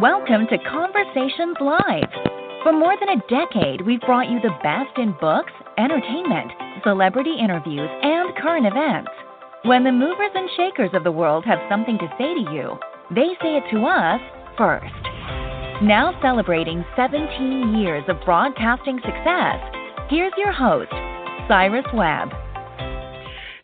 Welcome to Conversations Live. For more than a decade, we've brought you the best in books, entertainment, celebrity interviews, and current events. When the movers and shakers of the world have something to say to you, they say it to us first. Now celebrating 17 years of broadcasting success, here's your host, Cyrus Webb.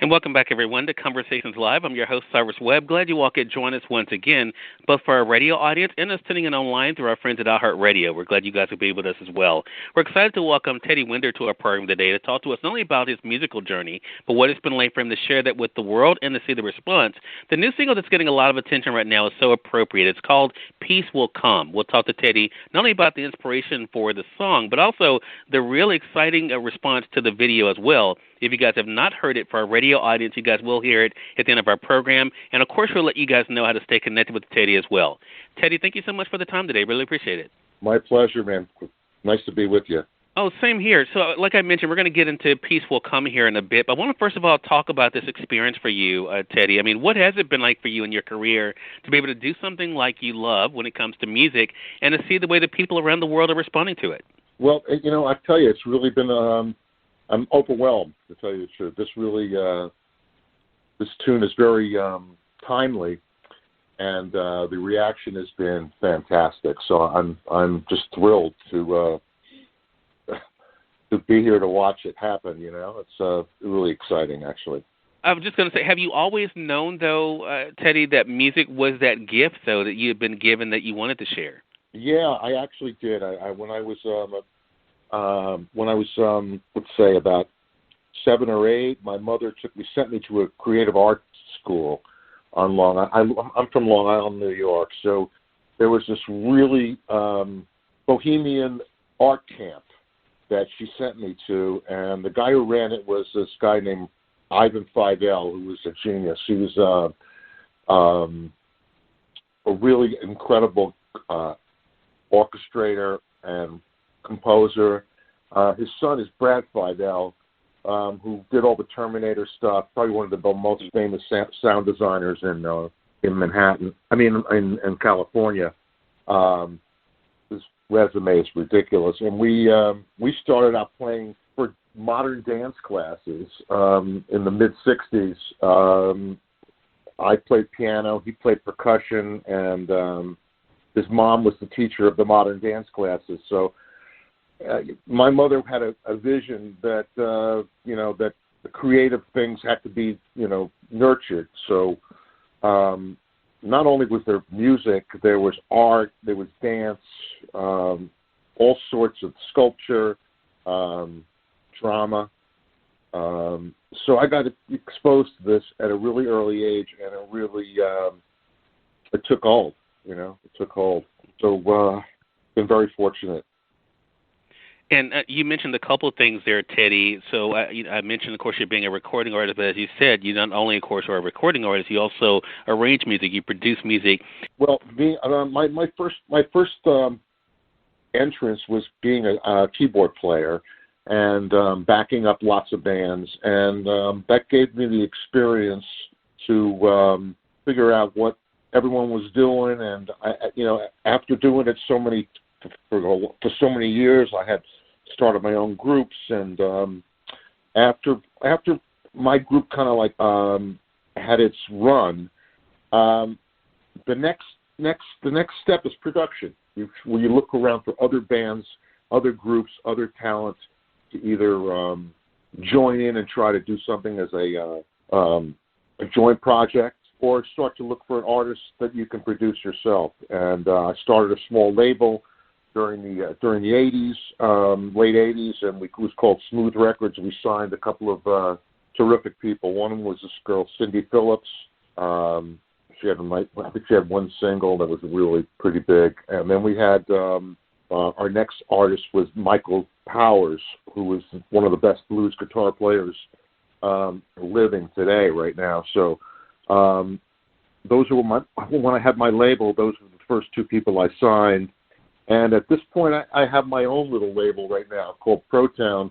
And welcome back, everyone, to Conversations Live. I'm your host, Cyrus Webb. Glad you all could join us once again, both for our radio audience and us tuning in online through our friends at iHeartRadio. We're glad you guys will be with us as well. We're excited to welcome Teddy Wender to our program today to talk to us not only about his musical journey, but what it's been like for him to share that with the world and to see the response. The new single that's getting a lot of attention right now is so appropriate. It's called Peace Will Come. We'll talk to Teddy not only about the inspiration for the song, but also the really exciting response to the video as well. If you guys have not heard it for our radio audience, you guys will hear it at the end of our program. And, of course, we'll let you guys know how to stay connected with Teddy as well. Teddy, thank you so much for the time today. Really appreciate it. My pleasure, man. Nice to be with you. Oh, same here. So, like I mentioned, we're going to get into Peace Will Come here in a bit. But I want to, first of all, talk about this experience for you, Teddy. I mean, what has it been like for you in your career to be able to do something like you love when it comes to music and to see the way that people around the world are responding to it? Well, you know, I tell you, it's really been I'm overwhelmed, to tell you the truth. This really, this tune is very timely, and the reaction has been fantastic. So I'm just thrilled to be here to watch it happen. You know, it's really exciting, actually. I was just going to say, have you always known, though, Teddy, that music was that gift, though, that you had been given that you wanted to share? Yeah, I actually did. When I was let's say about 7 or 8, my mother sent me to a creative arts school on Long Island. I'm from Long Island, New York, so there was this really bohemian art camp that she sent me to, and the guy who ran it was this guy named Ivan Fidel, who was a genius. He was a really incredible orchestrator and composer. His son is Brad Fidel, who did all the Terminator stuff. Probably one of the most famous sound designers in Manhattan. I mean, in California. His resume is ridiculous. And we started out playing for modern dance classes in the mid '60s. I played piano. He played percussion, and his mom was the teacher of the modern dance classes. So my mother had a vision that, that the creative things had to be, nurtured. So not only was there music, there was art, there was dance, all sorts of sculpture, drama. So I got exposed to this at a really early age, and it took hold, it took hold. So been very fortunate. And you mentioned a couple of things there, Teddy. So I mentioned, of course, you're being a recording artist, but as you said, you not only, of course, are a recording artist, you also arrange music, you produce music. Well, my first entrance was being a keyboard player and backing up lots of bands, and that gave me the experience to figure out what everyone was doing, and after doing it for so many years, I had started my own groups, and after my group kind of like had its run, the next step is production. Where you look around for other bands, other groups, other talent to either join in and try to do something as a joint project, or start to look for an artist that you can produce yourself. And I started a small label during the 80s, late 80s, and it was called Smooth Records. We signed a couple of terrific people. One of them was this girl, Cindy Phillips. I think she had one single that was really pretty big. And then we had our next artist was Michael Powers, who was one of the best blues guitar players living today right now. So those were when I had my label, those were the first 2 people I signed. And at this point, I have my own little label right now called Protown,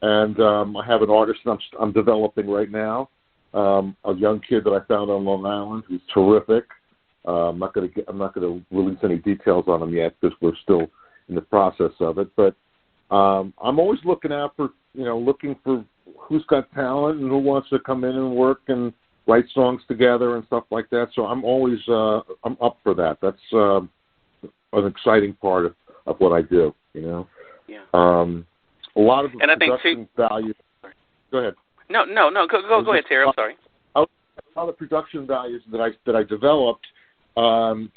and I have an artist that I'm developing right now, a young kid that I found on Long Island who's terrific, I'm not going to release any details on them yet because we're still in the process of it. But I'm always looking out for, looking for who's got talent and who wants to come in and work and write songs together and stuff like that. So I'm always I'm up for that. That's an exciting part of what I do. Yeah. A lot of the and production value. Go ahead. No. Go ahead, Terry. I'm sorry. A lot of production values that I developed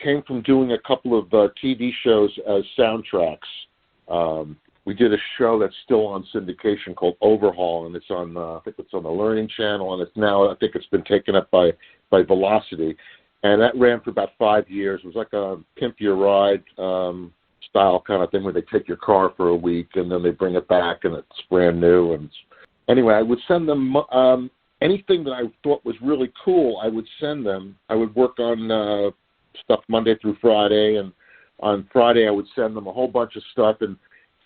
came from doing a couple of TV shows as soundtracks. We did a show that's still on syndication called Overhaul, and it's on I think it's on the Learning Channel, and I think it's been taken up by Velocity, and that ran for about 5 years. It was like a Pimp Your Ride style kind of thing where they take your car for a week and then they bring it back and it's brand new. And anyway, I would send them anything that I thought was really cool. I would send them. I would work on stuff Monday through Friday, and on Friday I would send them a whole bunch of stuff, and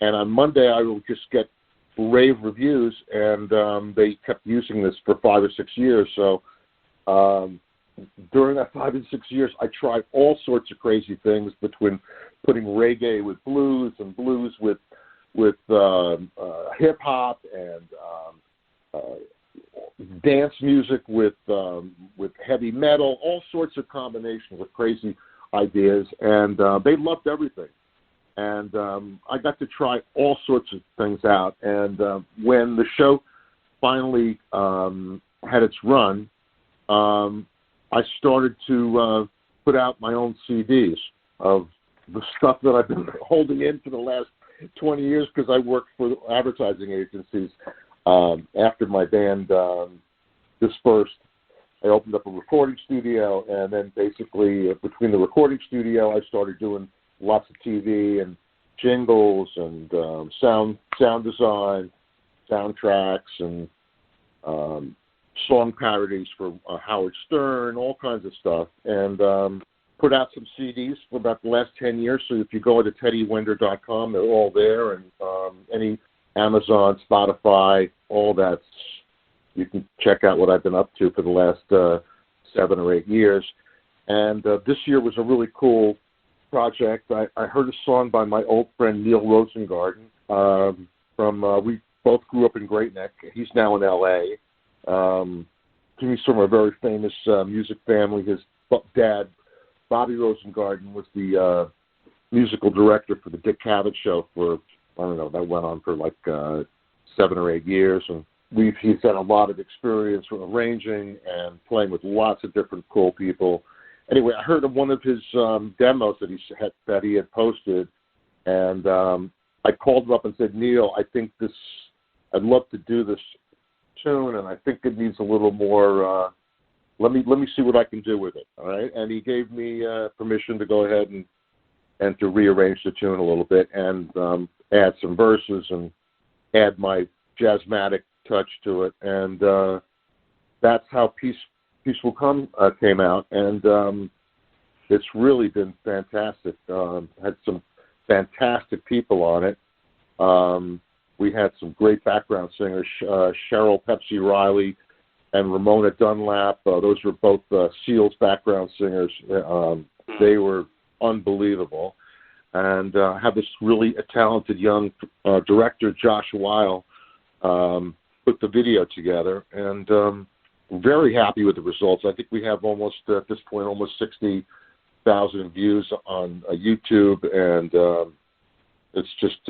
on Monday I would just get rave reviews, and they kept using this for 5 or 6 years. So during that 5 and 6 years, I tried all sorts of crazy things, between putting reggae with blues and blues with hip hop and dance music with heavy metal, all sorts of combinations of crazy ideas, and they loved everything. And I got to try all sorts of things out. And when the show finally had its run, I started to put out my own CDs of the stuff that I've been holding in for the last 20 years because I worked for advertising agencies. After my band dispersed, I opened up a recording studio, and then basically between the recording studio, I started doing lots of TV and jingles and sound design, soundtracks, and song parodies for Howard Stern, all kinds of stuff, and put out some CDs for about the last 10 years. So if you go to teddywender.com, they're all there, and any Amazon, Spotify, all that, you can check out what I've been up to for the last 7 or 8 years. And this year was a really cool project. I heard a song by my old friend Neil Rosengarten we both grew up in Great Neck. He's now in L.A. He's from a very famous music family. His dad, Bobby Rosengarten, was the musical director for the Dick Cavett Show for, I don't know, that went on for like 7 or 8 years. And he's had a lot of experience arranging and playing with lots of different cool people. Anyway, I heard of one of his demos that he had posted, and I called him up and said, Neil, I'd love to do this tune, and I think it needs a little more. Let me see what I can do with it. All right, and he gave me permission to go ahead and to rearrange the tune a little bit and add some verses and add my jazzmatic touch to it, and that's how Peace Will Come came out, and it's really been fantastic. Had some fantastic people on it. We had some great background singers, Cheryl Pepsi Riley and Ramona Dunlap. Those were both Seal's background singers. They were unbelievable. And I have this really talented young director, Josh Weil, put the video together, and very happy with the results. I think we have almost, at this point, almost 60,000 views on YouTube, and it's just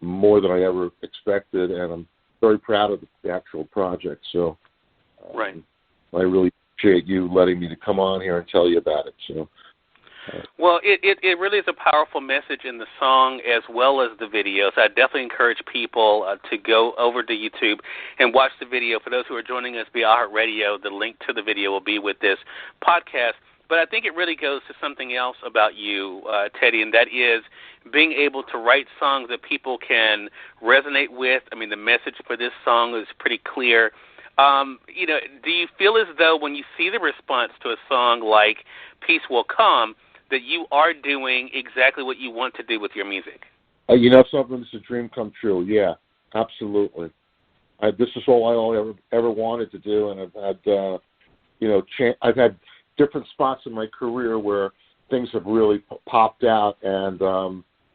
more than I ever expected, and I'm very proud of the actual project. So right. I really appreciate you letting me to come on here and tell you about it. So. Well, it really is a powerful message in the song as well as the video. So I definitely encourage people to go over to YouTube and watch the video. For those who are joining us via iHeartRadio, the link to the video will be with this podcast. But I think it really goes to something else about you, Teddy, and that is being able to write songs that people can resonate with. I mean, the message for this song is pretty clear. Do you feel as though when you see the response to a song like Peace Will Come, that you are doing exactly what you want to do with your music? Something that's a dream come true. Yeah, absolutely. This is all I ever wanted to do, and I've had, I've had different spots in my career where things have really popped out, and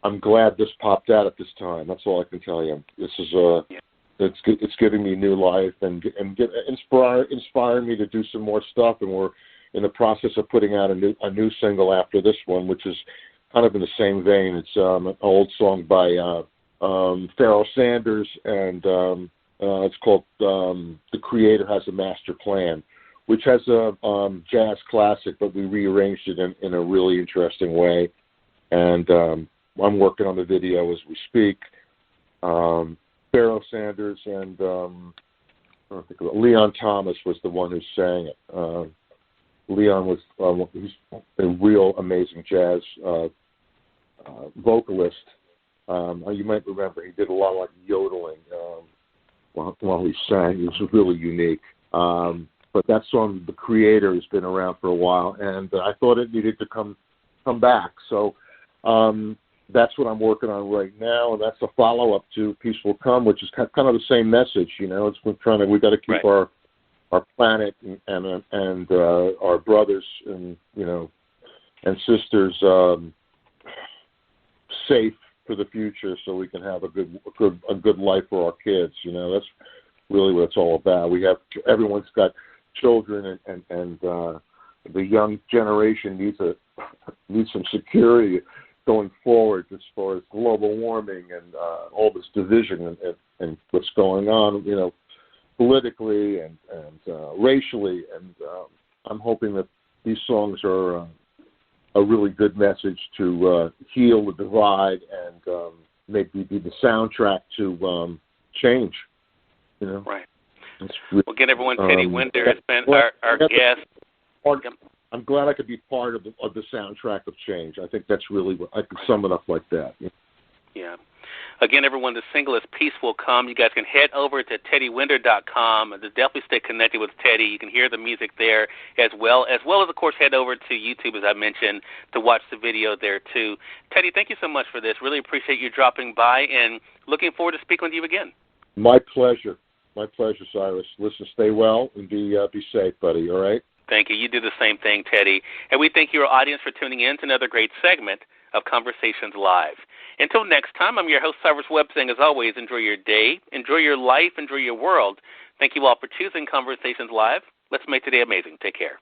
I'm glad this popped out at this time. That's all I can tell you. This is it's giving me new life and inspiring me to do some more stuff, and we're in the process of putting out a new single after this one, which is kind of in the same vein. It's an old song by Pharoah Sanders, and it's called "The Creator Has a Master Plan," which has a jazz classic, but we rearranged it in a really interesting way. And I'm working on the video as we speak. Pharoah Sanders and I don't think Leon Thomas was the one who sang it. Leon was he's a real amazing jazz vocalist. You might remember he did a lot of like yodeling while he sang. It was really unique. But that song, "The Creator," has been around for a while, and I thought it needed to come back. So that's what I'm working on right now, and that's a follow-up to "Peace Will Come," which is kind of the same message. You know, we got to keep our planet and our brothers and and sisters safe for the future, so we can have a good life for our kids. You know, that's really what it's all about. Everyone's got children, and the young generation needs some security going forward as far as global warming and all this division and what's going on, politically and racially. And I'm hoping that these songs are a really good message to heal the divide and maybe be the soundtrack to change. Right. Well, again, everyone, Teddy Wender has been our guest. I'm glad I could be part of the soundtrack of change. I think that's really what I can sum it up like that. Yeah. Again, everyone, the single is "Peace Will Come." You guys can head over to teddywender.com to definitely stay connected with Teddy. You can hear the music there as well as, of course, head over to YouTube, as I mentioned, to watch the video there, too. Teddy, thank you so much for this. Really appreciate you dropping by, and looking forward to speaking with you again. My pleasure. My pleasure, Cyrus. Listen, stay well and be safe, buddy, all right? Thank you. You do the same thing, Teddy. And we thank your audience for tuning in to another great segment of Conversations Live. Until next time, I'm your host, Cyrus Webb, saying, as always, enjoy your day, enjoy your life, enjoy your world. Thank you all for choosing Conversations Live. Let's make today amazing. Take care.